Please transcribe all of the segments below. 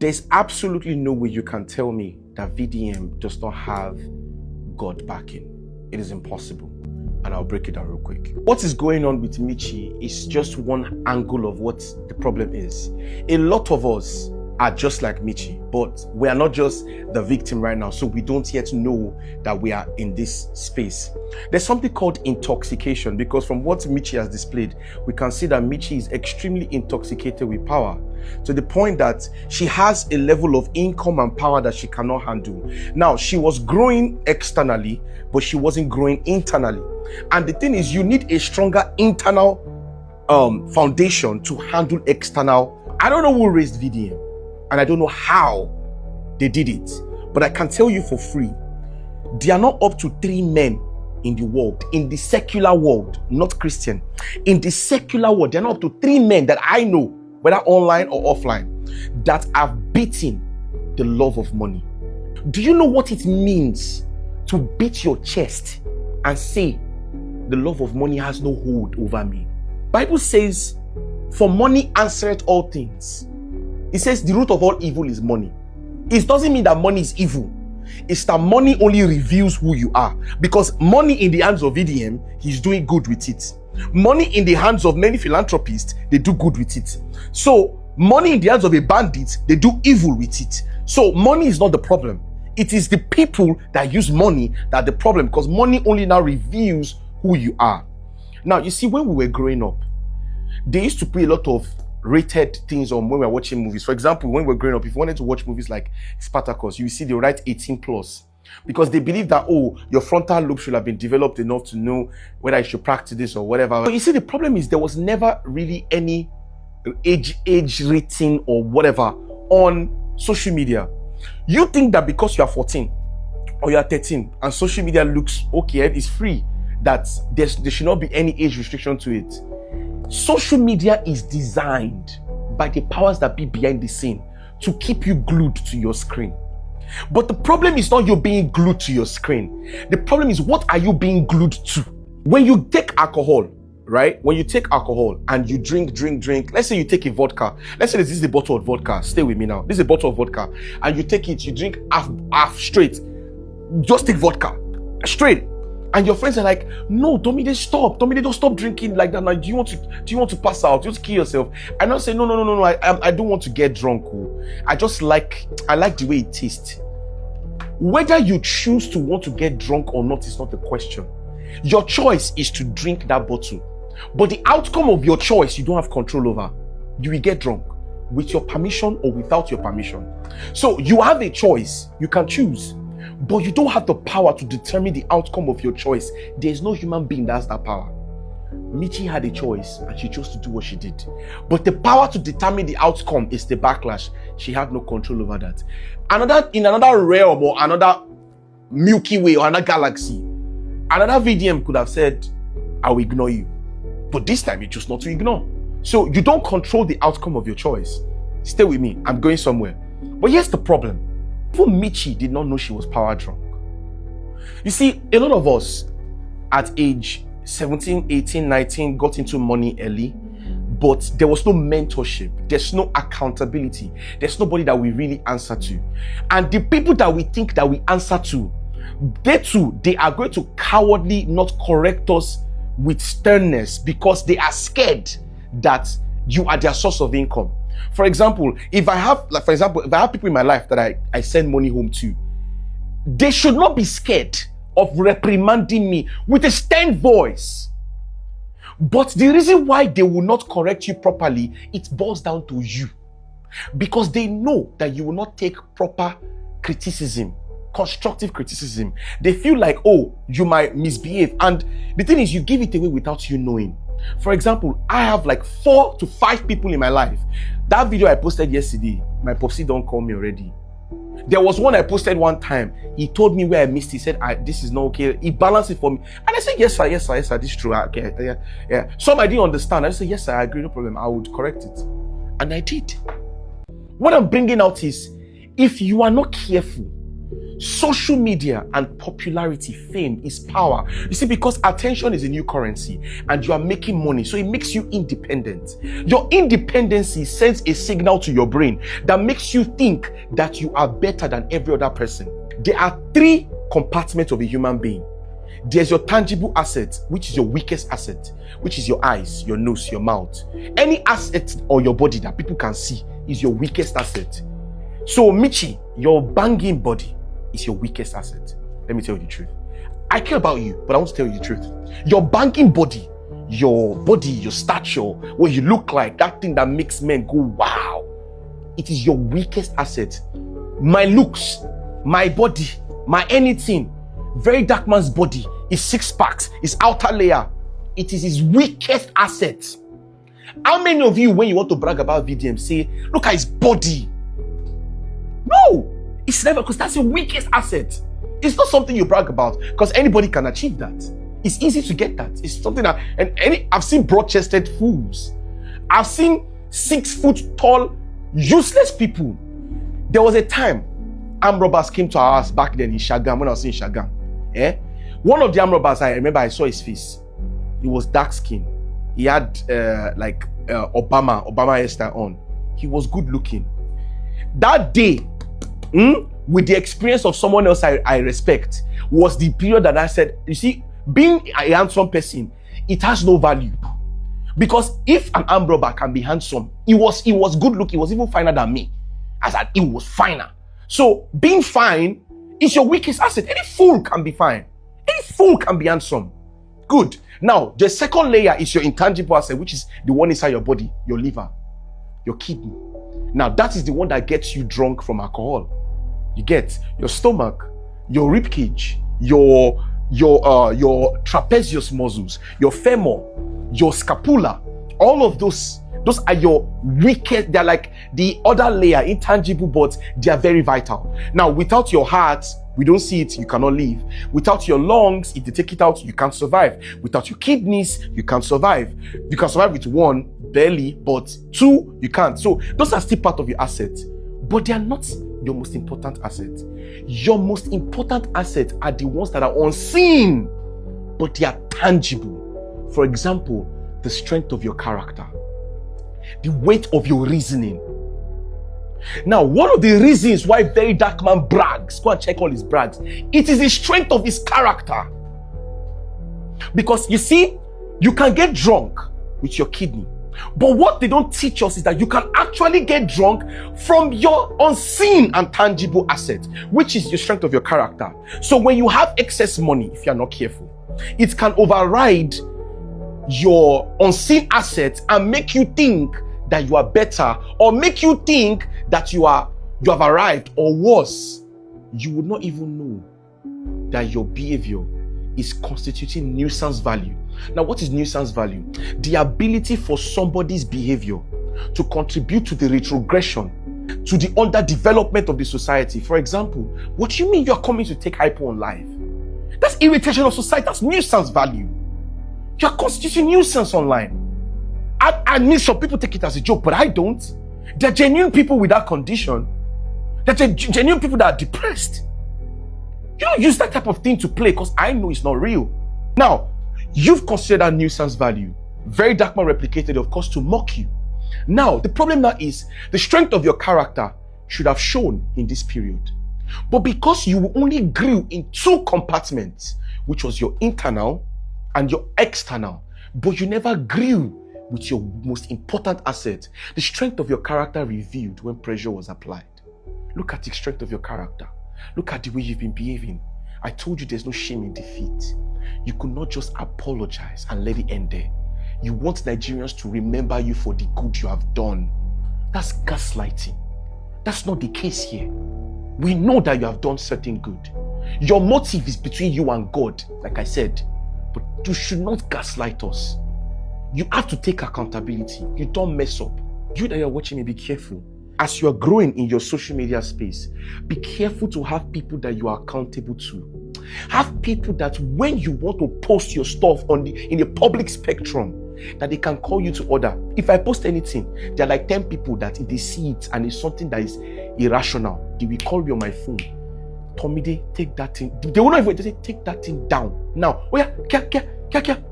There's absolutely no way you can tell me that VDM does not have God backing. It is impossible. And I'll break it down real quick. What is going on with Michi is just one angle of what the problem is. A lot of us are just like Michi, but we are not just the victim right now, so we don't yet know that we are in this space. There's something called intoxication, because from what Michi has displayed, we can see that Michi is extremely intoxicated with power, to the point that she has a level of income and power that she cannot handle. Now, she was growing externally, but she wasn't growing internally. And the thing is, you need a stronger internal foundation to handle external. I don't know who raised VDM, and I don't know how they did it, but I can tell you for free, there are not up to 3 men in the world, in the secular world, not Christian, in the secular world, there are not up to 3 men that I know, whether online or offline, that have beaten the love of money. Do you know what it means to beat your chest and say, the love of money has no hold over me? Bible says, for money answereth all things. It says the root of all evil is money. It doesn't mean that money is evil. It's that money only reveals who you are. Because money in the hands of VDM, he's doing good with it. Money in the hands of many philanthropists, they do good with it. So money in the hands of a bandit, they do evil with it. So money is not the problem. It is the people that use money that are the problem, because money only now reveals who you are. Now, you see, when we were growing up, they used to put a lot of rated things on when we were watching movies. For example, when we were growing up, if you wanted to watch movies like Spartacus, you see they write 18+, because they believe that, oh, your frontal lobe should have been developed enough to know whether you should practice this or whatever. But you see, the problem is there was never really any age rating or whatever on social media. You think that because you are 14 or you are 13 and social media looks okay, it's free, that there should not be any age restriction to it. Social media is designed by the powers that be behind the scene to keep you glued to your screen. But the problem is not you being glued to your screen. The problem is, what are you being glued to? When you take alcohol, right? When you take alcohol and you drink, let's say you take a vodka. Let's say this is a bottle of vodka. Stay with me now. This is a bottle of vodka. And you take it, you drink half straight. Just take vodka straight. And your friends are like, no, Tomide, stop. Tomide, don't stop drinking like that. Now, do you want to pass out? Do you want to kill yourself? And I say, no. I don't want to get drunk. I like the way it tastes. Whether you choose to want to get drunk or not is not the question. Your choice is to drink that bottle. But the outcome of your choice, you don't have control over. You will get drunk with your permission or without your permission. So you have a choice. You can choose. But you don't have the power to determine the outcome of your choice. There's no human being that has that power. Michi had a choice and she chose to do what she did. But the power to determine the outcome is the backlash. She had no control over that. In another realm or another Milky Way or another galaxy, another VDM could have said, I will ignore you. But this time you choose not to ignore. So you don't control the outcome of your choice. Stay with me. I'm going somewhere. But here's the problem. Even Michi did not know she was power drunk. You see, a lot of us at age 17, 18, 19 got into money early, but there was no mentorship. There's no accountability. There's nobody that we really answer to. And the people that we think that we answer to, they are going to cowardly not correct us with sternness because they are scared that you are their source of income. For example, if I have people in my life that I send money home to, they should not be scared of reprimanding me with a stern voice. But the reason why they will not correct you properly, it boils down to you. Because they know that you will not take proper criticism, constructive criticism. They feel like, oh, you might misbehave. And the thing is, you give it away without you knowing. For example, I have like 4 to 5 people in my life. That video I posted yesterday, my popsy don't call me already. There was one I posted one time. He told me where I missed. He said, this is not okay. He balanced it for me. And I said, yes, sir, this is true. Okay, yeah. Some I didn't understand. I said, yes, sir, I agree, no problem. I would correct it. And I did. What I'm bringing out is, if you are not careful, social media and popularity, fame is power. You see, because attention is a new currency and you are making money, so it makes you independent. Your independency sends a signal to your brain that makes you think that you are better than every other person. There are 3 compartments of a human being. There's your tangible asset, which is your weakest asset, which is your eyes, your nose, your mouth. Any asset or your body that people can see is your weakest asset. So Michi, your banging body is your weakest asset. Let me tell you the truth. I care about you, but I want to tell you the truth. Your banging body, your stature, what you look like, that thing that makes men go, wow, it is your weakest asset. My looks, my body, my anything, very dark man's body, his 6 packs, his outer layer, it is his weakest asset. How many of you, when you want to brag about VDM, say, look at his body? No, it's never, because that's your weakest asset. It's not something you brag about, because anybody can achieve that. It's easy to get that. It's something that, I've seen broad-chested fools. I've seen 6 foot tall, useless people. There was a time armed robbers came to our house back then in Shagam, when I was in Shagam. One of the armed robbers, I remember I saw his face. He was dark skinned. He had Obama hairstyle on. He was good looking. That day, with the experience of someone else I respect, was the period that I said, you see, being a handsome person, it has no value. Because if an armed robber can be handsome, he was good looking, he was even finer than me. As that he was finer. So being fine is your weakest asset. Any fool can be fine. Any fool can be handsome. Good. Now, the second layer is your intangible asset, which is the one inside your body, your liver, your kidney. Now, that is the one that gets you drunk from alcohol. You get your stomach, your rib cage, your trapezius muscles, your femur, your scapula. All of those are your weakest. They're like the other layer, intangible, but they are very vital. Now, without your heart, we don't see it, you cannot live. Without your lungs, if they take it out, you can't survive. Without your kidneys, you can't survive. You can survive with 1, barely, but 2, you can't. So those are still part of your assets, but they are not your most important assets. Your most important assets are the ones that are unseen, but they are tangible. For example, the strength of your character, the weight of your reasoning. Now, one of the reasons why very dark man brags, go and check all his brags, it is the strength of his character. Because you see, you can get drunk with your kidney, but what they don't teach us is that you can actually get drunk from your unseen and tangible asset, which is the strength of your character. So when you have excess money, if you're not careful, it can override your unseen assets and make you think that you are better, or make you think that you have arrived, or worse, you would not even know that your behavior is constituting nuisance value. Now, what is nuisance value? The ability for somebody's behavior to contribute to the retrogression, to the underdevelopment of the society. For example, what do you mean you're coming to take hypo on live? That's irritation of society. That's nuisance value. You're constituting nuisance online. I mean, some people take it as a joke, but I don't. They're genuine people with that condition. They're genuine people that are depressed. You don't use that type of thing to play, because I know it's not real. Now, you've considered that nuisance value. Very dark man replicated, of course, to mock you. Now, the problem now is the strength of your character should have shown in this period. But because you only grew in 2 compartments, which was your internal and your external, but you never grew with your most important asset, the strength of your character revealed when pressure was applied. Look at the strength of your character. Look at the way you've been behaving. I told you there's no shame in defeat. You could not just apologize and let it end there. You want Nigerians to remember you for the good you have done. That's gaslighting. That's not the case here. We know that you have done certain good. Your motive is between you and God, like I said, but you should not gaslight us. You have to take accountability. You don't mess up. You that you're watching me, be careful. As you are growing in your social media space, be careful to have people that you are accountable to. Have people that when you want to post your stuff in the public spectrum, that they can call you to order. If I post anything, there are like 10 people that if they see it and it's something that is irrational, they will call me on my phone. Tomide, take that thing. They will not even say, take that thing down. Now, oh yeah,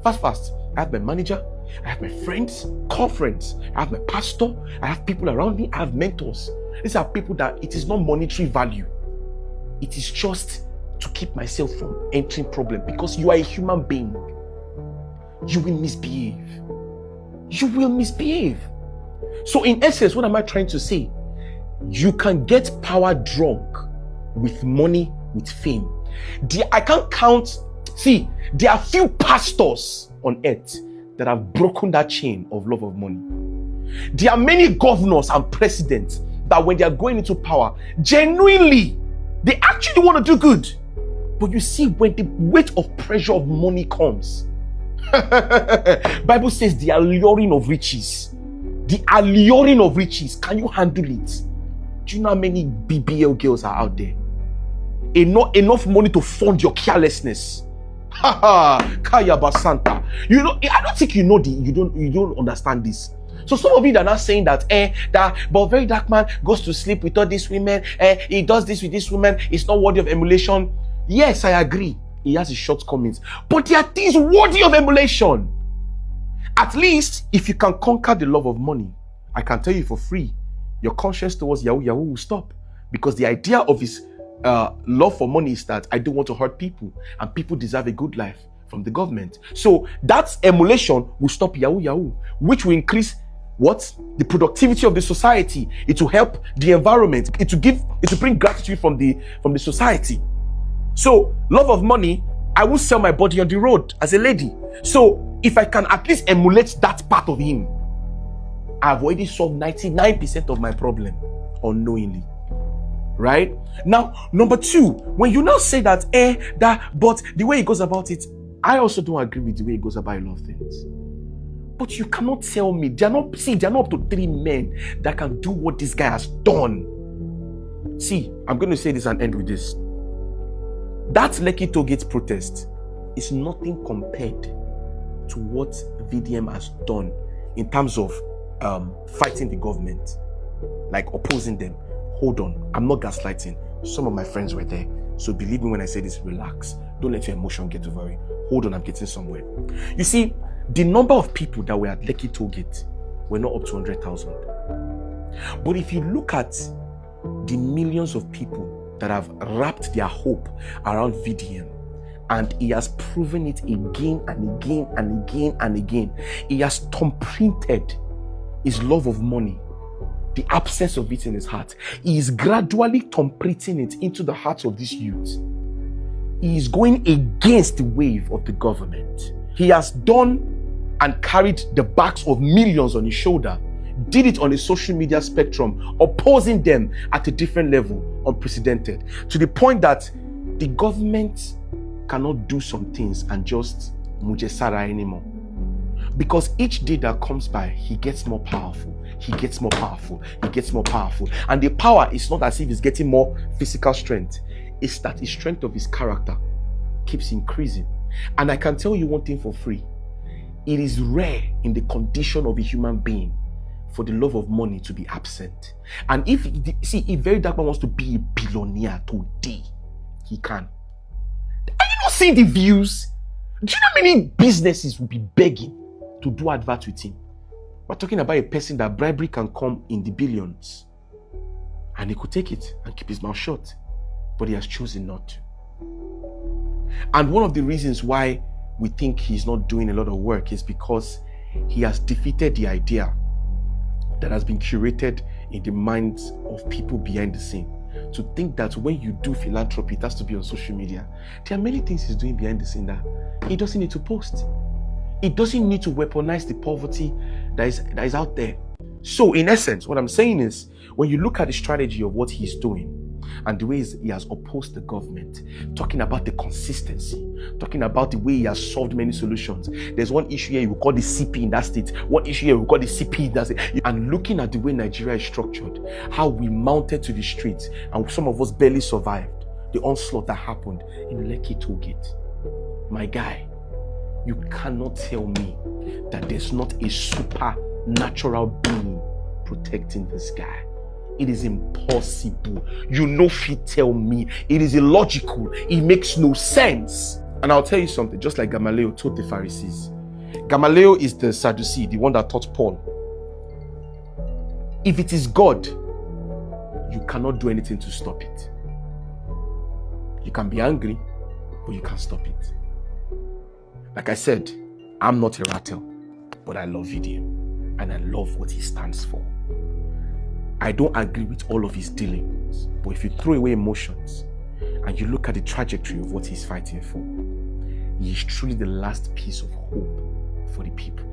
fast. I have my manager, I have my friends, call friends, I have my pastor, I have people around me, I have mentors. These are people that it is not monetary value. It is just to keep myself from entering problem, because you are a human being. You will misbehave. You will misbehave. So in essence, what am I trying to say? You can get power drunk with money, with fame. I can't count. See, there are few pastors on earth that have broken that chain of love of money. There are many governors and presidents that when they are going into power, genuinely, they actually want to do good. But you see, when the weight of pressure of money comes, Bible says the alluring of riches. The alluring of riches. Can you handle it? Do you know how many BBL girls are out there? Enough money to fund your carelessness. Kaya Basanta. You know, I don't think you don't understand this. So some of you are not saying that but very dark man goes to sleep with all these women, he does this with this woman, it's not worthy of emulation. Yes, I agree. He has his shortcomings. But there are things worthy of emulation. At least, if you can conquer the love of money, I can tell you for free, your conscience towards Yahoo will stop. Because the idea of his love for money is that I don't want to hurt people, and people deserve a good life from the government. So that emulation will stop Yahoo, which will increase what? The productivity of the society. It will help the environment. It will bring gratitude from the society. So, love of money, I will sell my body on the road as a lady. So, if I can at least emulate that part of him, I've already solved 99% of my problem unknowingly. Right? Now, number two, when you now say that, but the way he goes about it, I also don't agree with the way he goes about a lot of things. But you cannot tell me, they're not up to 3 men that can do what this guy has done. See, I'm going to say this and end with this. That Lekki Tollgate protest is nothing compared to what VDM has done in terms of fighting the government, like opposing them. Hold on, I'm not gaslighting. Some of my friends were there. So believe me when I say this, relax. Don't let your emotion get over it. Hold on, I'm getting somewhere. You see, the number of people that were at Lekki Tollgate were not up to 100,000. But if you look at the millions of people that have wrapped their hope around VDM, and he has proven it again and again and again and again. He has thumbprinted his love of money, the absence of it in his heart. He is gradually thumbprinting it into the hearts of these youths. He is going against the wave of the government. He has done and carried the backs of millions on his shoulder, did it on a social media spectrum, opposing them at a different level, unprecedented, to the point that the government cannot do some things and just mujesara anymore. Because each day that comes by, he gets more powerful. He gets more powerful. He gets more powerful. And the power is not as if he's getting more physical strength. It's that the strength of his character keeps increasing. And I can tell you one thing for free. It is rare in the condition of a human being for the love of money to be absent. And if very dark man wants to be a billionaire today, he can. Are you not seeing the views? Do you know how many businesses will be begging to do advert with him? We're talking about a person that bribery can come in the billions. And he could take it and keep his mouth shut. But he has chosen not to. And one of the reasons why we think he's not doing a lot of work is because he has defeated the idea that has been curated in the minds of people behind the scene, to think that when you do philanthropy, it has to be on social media. There are many things he's doing behind the scene that he doesn't need to post. He doesn't need to weaponize the poverty that is out there. So in essence, what I'm saying is, when you look at the strategy of what he's doing and the ways he has opposed the government, talking about the consistency, talking about the way he has solved many solutions. There's one issue here we call the CP in that state, one issue here we call the CP in that state. And looking at the way Nigeria is structured, how we mounted to the streets and some of us barely survived the onslaught that happened in Lekki Tollgate. My guy, you cannot tell me that there's not a supernatural being protecting this guy. It is impossible. You know, fit tell me. It is illogical. It makes no sense. And I'll tell you something, just like Gamaliel told the Pharisees. Gamaliel is the Sadducee, the one that taught Paul. If it is God, you cannot do anything to stop it. You can be angry, but you can't stop it. Like I said, I'm not a rattle, but I love VDM and I love what he stands for. I don't agree with all of his dealings, but if you throw away emotions and you look at the trajectory of what he's fighting for, he is truly the last piece of hope for the people.